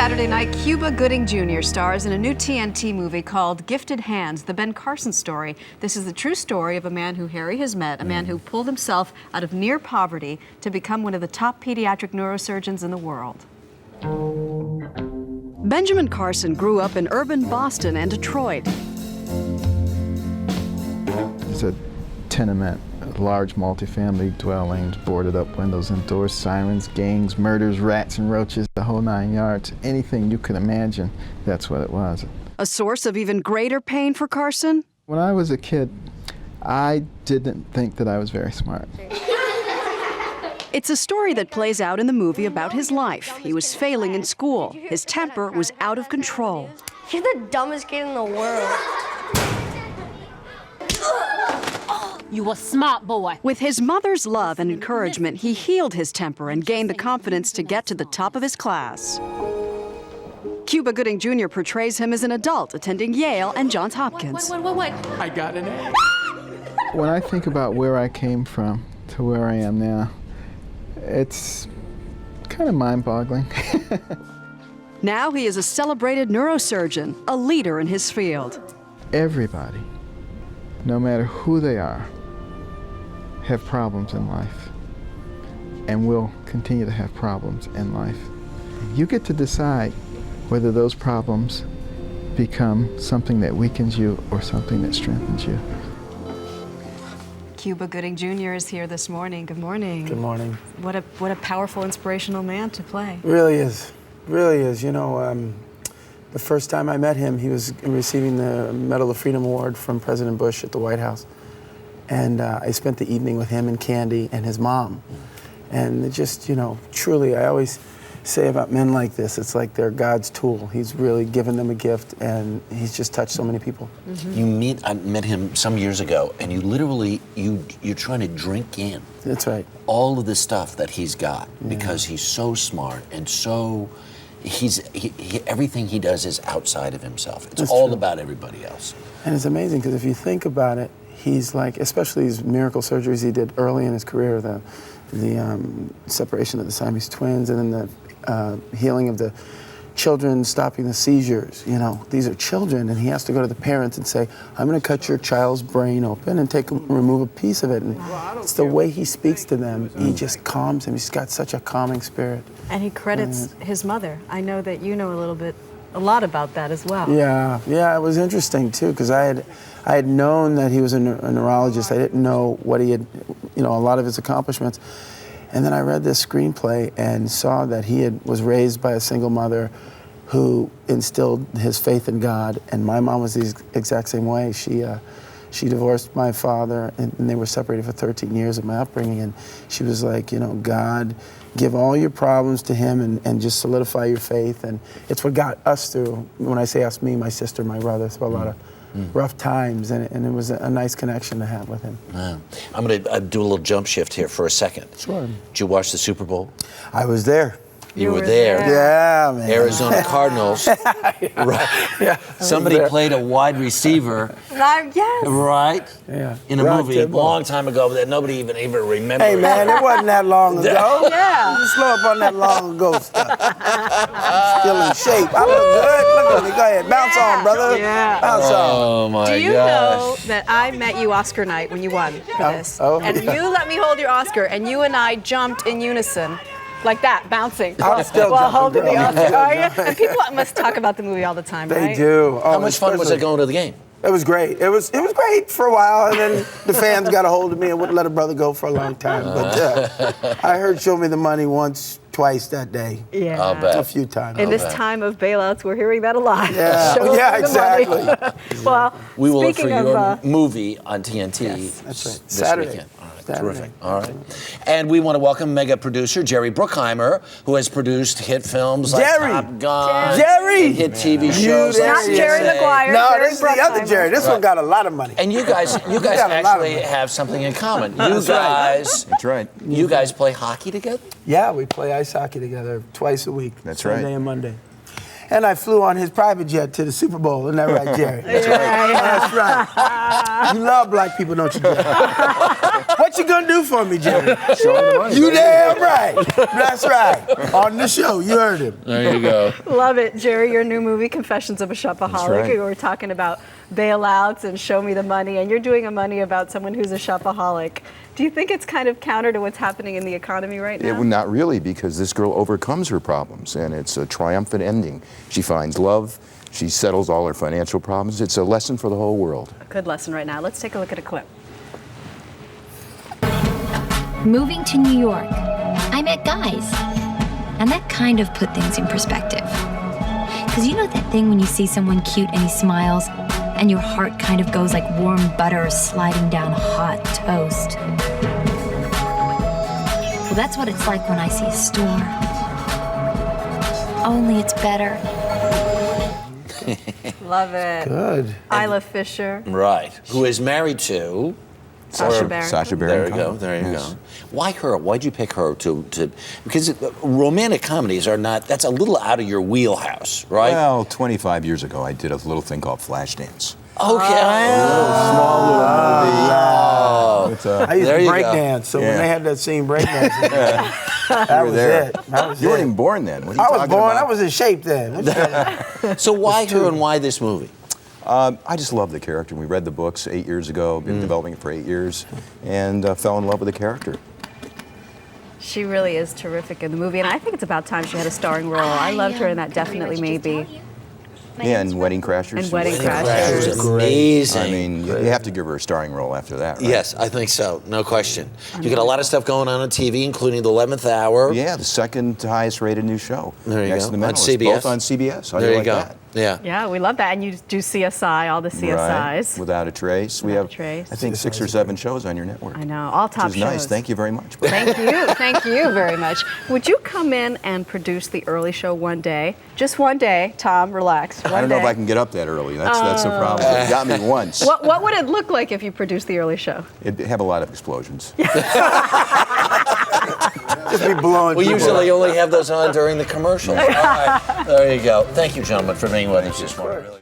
Saturday night, Cuba Gooding Jr. stars in a new TNT movie called Gifted Hands, the Ben Carson story. This is the true story of a man who Harry has met, a man who pulled himself out of near poverty to become one of the top pediatric neurosurgeons in the world. Benjamin Carson grew up in urban Boston and Detroit. It's a tenement, large multifamily dwellings, boarded up windows and doors, sirens, gangs, murders, rats and roaches, the whole 9 yards. Anything you could imagine, that's what it was. A source of even greater pain for Carson? When I was a kid, I didn't think that I was very smart. It's a story that plays out in the movie about his life. He was failing in school. His temper was out of control. You're the dumbest kid in the world. You a smart boy. With his mother's love and encouragement, he healed his temper and gained the confidence to get to the top of his class. Cuba Gooding Jr. portrays him as an adult attending Yale and Johns Hopkins. What? I got an A. When I think about where I came from to where I am now, it's kind of mind-boggling. Now he is a celebrated neurosurgeon, a leader in his field. Everybody, no matter who they are, have problems in life and will continue to have problems in life. You get to decide whether those problems become something that weakens you or something that strengthens you. Cuba Gooding Jr. is here this morning. Good morning. Good morning. What a powerful, inspirational man to play. Really is. Really is. You know, the first time I met him, he was receiving the Medal of Freedom Award from President Bush at the White House. And I spent the evening with him and Candy and his mom. And it just, you know, truly, I always say about men like this, it's like they're God's tool. He's really given them a gift, and he's just touched so many people. Mm-hmm. I met him some years ago, and you literally, you're trying to drink in. That's right. All of the stuff that he's got, because he's so smart and so, everything he does is outside of himself. It's That's all true. about everybody else. And it's amazing, because if you think about it, he's like, especially these miracle surgeries he did early in his career, the separation of the Siamese twins, and then the healing of the children, stopping the seizures. You know, these are children, and he has to go to the parents and say, I'm going to cut your child's brain open and remove a piece of it. And it's the way he speaks to them. He just calms them. He's got such a calming spirit. And he credits his mother. I know that you know a lot about that as well. Yeah, it was interesting too, because I had known that he was a neurologist. I didn't know what he had, you know, a lot of his accomplishments. And then I read this screenplay and saw that he was raised by a single mother who instilled his faith in God. And my mom was the exact same way. She divorced my father, and they were separated for 13 years of my upbringing. And she was like, you know, God, give all your problems to him and just solidify your faith. And it's what got us through, when I say us, me, my sister, my brother, through a lot of rough times, and it was a nice connection to have with him. Wow. I'm going to do a little jump shift here for a second. Sure. Did you watch the Super Bowl? I was there. You were there. Yeah, man. Arizona Cardinals. Right. Yeah, Somebody played a wide receiver. Yes. Right? Yeah. In a Right, movie a Tidball. long time ago that nobody even remembers. Hey, man, it wasn't that long ago. Yeah. You slow up on that long ago stuff. I'm still in shape. I look good. Look at me. Go ahead. Bounce on, brother. Yeah. Bounce on. Oh, my Do you gosh. know that I met you Oscar night when you won for this? Oh. And you let me hold your Oscar, and you and I jumped in unison. Like that, bouncing. I'm still while jumping, holding the girl. Oscar. Are you? And people must talk about the movie all the time, They right? do. Oh, How much fun was it going to the game? It was great. It was great for a while, and then the fans got a hold of me and wouldn't let a brother go for a long time. But I heard "Show Me the Money" once, twice that day. Yeah. I'll bet. A few times. In this time of bailouts, we're hearing that a lot. Yeah. Show us Yeah, the money. exactly. Well, We will look for speaking your of, movie on TNT That's right. this Saturday. weekend. All right, Saturday. terrific. All right. And we want to welcome mega producer Jerry Bruckheimer, who has produced hit films like Jerry. Top Gun, Jerry. and hit TV You shows there. like not Jerry CSA. Maguire. No, Jerry this is the other Bruckheimer. Jerry. This one got a lot of money. And you guys got a lot of actually money. have something in common. You That's right. guys, That's right. you guys play hockey together? Yeah, we play ice hockey together twice a week. That's Sunday right. and Monday. And I flew on his private jet to the Super Bowl. Isn't that right, Jerry? That's right. That's right. You love black people, don't you, Jerry? What you gonna do for me, Jerry? Show him the money, You baby. damn right. That's right. On the show, you heard him. There you go. Love it, Jerry. Your new movie, Confessions of a Shopaholic. That's right. We were talking about bailouts and show me the money, and you're doing a money about someone who's a shopaholic. Do you think it's kind of counter to what's happening in the economy right now? Not really, because this girl overcomes her problems, and it's a triumphant ending. She finds love. She settles all her financial problems. It's a lesson for the whole world. A good lesson right now. Let's take a look at a clip. Moving to New York, I met guys, and that kind of put things in perspective. Because you know that thing when you see someone cute and he smiles, and your heart kind of goes like warm butter sliding down hot toast. Well, that's what it's like when I see a store. Only it's better. Love it. Good. Isla Fisher. Right. Who is married to Sacha Baron. Sacha Baron There you go. Cohen. There you Yes. go. Why her? Why'd you pick her to? Because romantic comedies are not. That's a little out of your wheelhouse, right? Well, 25 years ago, I did a little thing called Flashdance. Okay. Small little movie. It's I used There to you break go. dance, so when Yeah. they had that scene break dance, that was there. it. That was You weren't it. even born then. What are you I was talking born. about? I was in shape then. What you talking- So why her and why this movie? I just love the character. We read the books 8 years ago, been developing it for 8 years, and fell in love with the character. She really is terrific in the movie, and I think it's about time she had a starring role. I loved her in that Definitely Maybe. Yeah, and Wedding Crashers. And Wedding She was- Crashers. Crashers, amazing. I mean, you have to give her a starring role after that, right? Yes, I think so. No question. You got a lot of stuff going on TV, including the 11th Hour. Yeah, the second highest rated new show. There you Next go. to the On Mentalist, CBS. Both on CBS. How do There you you like go. that? Yeah. Yeah, we love that. And you do CSI, all the Right. CSIs. Without a Trace. We Without have, a Trace. I think, 6 or 7 shows on your network. I know, all top Which is nice. shows. Thank you very much. Thank you very much. Would you come in and produce the early show one day? Just one day, Tom, relax. One I don't know day. if I can get up that early. That's the problem. You got me once. What would it look like if you produced the early show? It'd have a lot of explosions. Just be blowing We people usually up. only have those on during the commercials. All right. There you go. Thank you, gentlemen, for being with us this morning. Really.